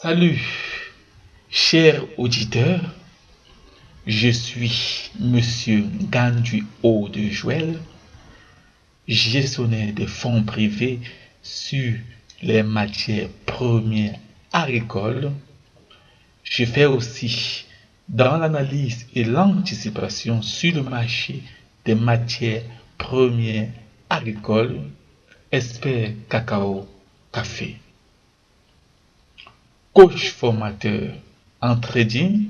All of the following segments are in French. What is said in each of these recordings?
Salut, chers auditeurs, je suis Monsieur Gandu O de Joël, gestionnaire de fonds privés sur les matières premières agricoles. Je fais aussi dans l'analyse et l'anticipation sur le marché des matières premières agricoles, expert cacao, café. Coach formateur en trading,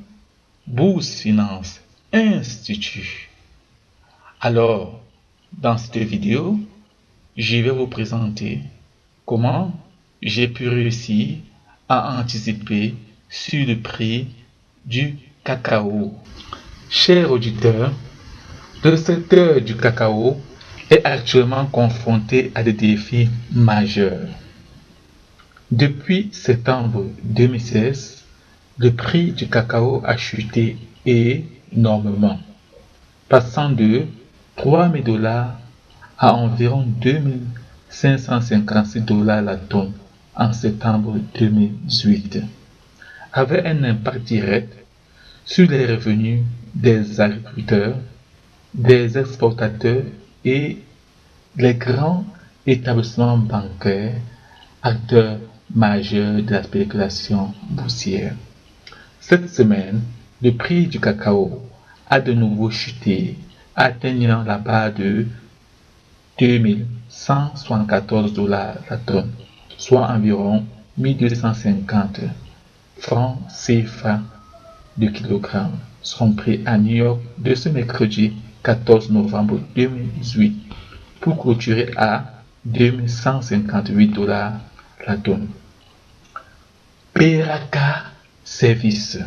Bourse Finance Institut. Alors, dans cette vidéo, je vais vous présenter comment j'ai pu réussir à anticiper sur le prix du cacao. Chers auditeurs, le secteur du cacao est actuellement confronté à des défis majeurs. Depuis septembre 2016, le prix du cacao a chuté énormément, passant de 3 000 $ à environ 2 556 $ la tonne en septembre 2018, avec un impact direct sur les revenus des agriculteurs, des exportateurs et les grands établissements bancaires, acteurs majeurs de la spéculation boursière. Cette semaine, le prix du cacao a de nouveau chuté, atteignant la barre de 2 174 $ la tonne, soit environ 1250 francs CFA de kilogramme. Son prix à New York de ce mercredi 14 novembre 2018 pour clôturer à 2158 $ la tonne. Peraka Service,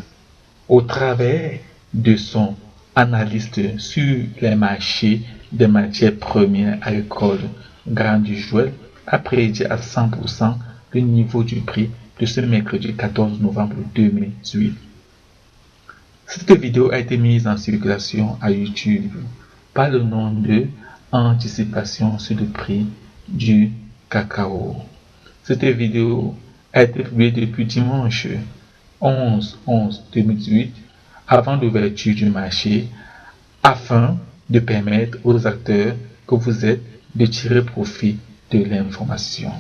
au travers de son analyste sur les marchés des matières premières agricoles, Gandu Joël, a prédit à 100% le niveau du prix de ce mercredi 14 novembre 2018. Cette vidéo a été mise en circulation à YouTube par le nom de Anticipation sur le prix du cacao. Cette vidéo a été publiée depuis dimanche 11/11/2018 avant l'ouverture du marché afin de permettre aux acteurs que vous êtes de tirer profit de l'information.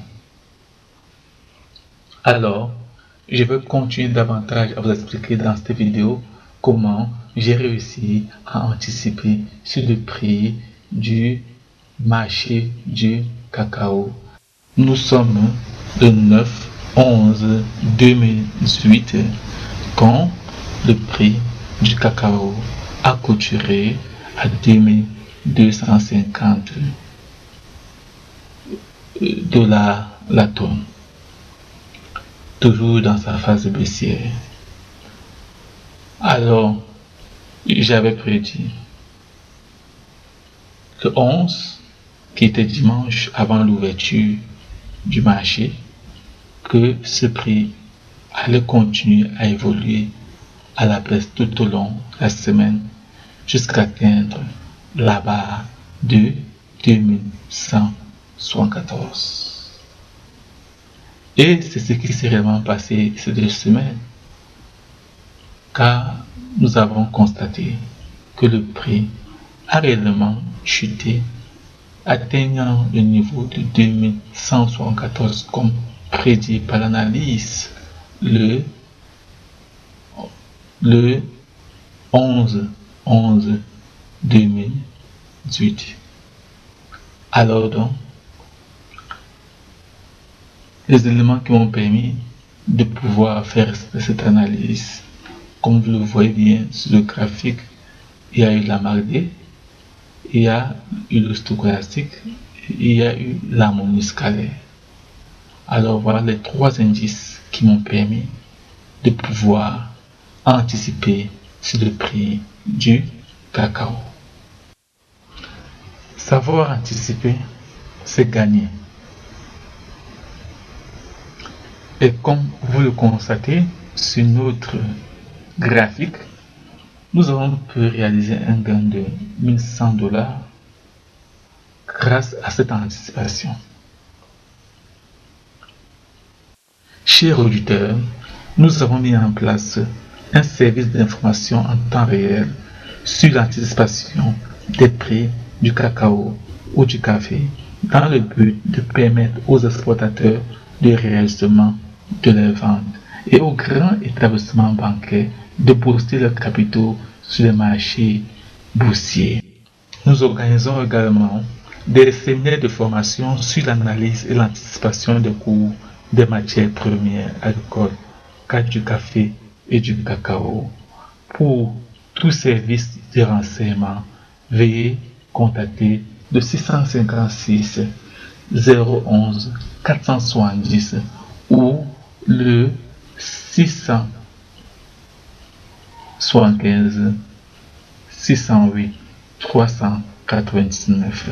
Alors, je vais continuer davantage à vous expliquer dans cette vidéo comment j'ai réussi à anticiper sur le prix du marché du cacao. Nous sommes le 9/11/2018 quand le prix du cacao a clôturé à 2250 $ la tonne, toujours dans sa phase baissière. Alors, j'avais prédit le 11, qui était dimanche avant l'ouverture du marché, que ce prix allait continuer à évoluer à la baisse tout au long de la semaine jusqu'à atteindre la barre de 2174. Et c'est ce qui s'est réellement passé ces 2 semaines, car nous avons constaté que le prix a réellement chuté, atteignant le niveau de 2174 comme prédit par l'analyse le 11/11/2018. Alors donc, les éléments qui m'ont permis de pouvoir faire cette analyse, comme vous le voyez bien sur le graphique, il y a eu la marque D, il y a eu le stochastique, il y a eu l'harmonie scalaire. Alors voilà les 3 indices qui m'ont permis de pouvoir anticiper sur le prix du cacao. Savoir anticiper, c'est gagner. Et comme vous le constatez sur notre graphique, nous avons pu réaliser un gain de 1100 $ grâce à cette anticipation. Chers auditeurs, nous avons mis en place un service d'information en temps réel sur l'anticipation des prix du cacao ou du café dans le but de permettre aux exportateurs de réajustement de leurs ventes et aux grands établissements bancaires de booster leurs capitaux sur les marchés boursiers. Nous organisons également des séminaires de formation sur l'analyse et l'anticipation des cours des matières premières agricoles, du café et du cacao. Pour tout service de renseignement, veuillez contacter le 656 011 470 ou le 675 608 399.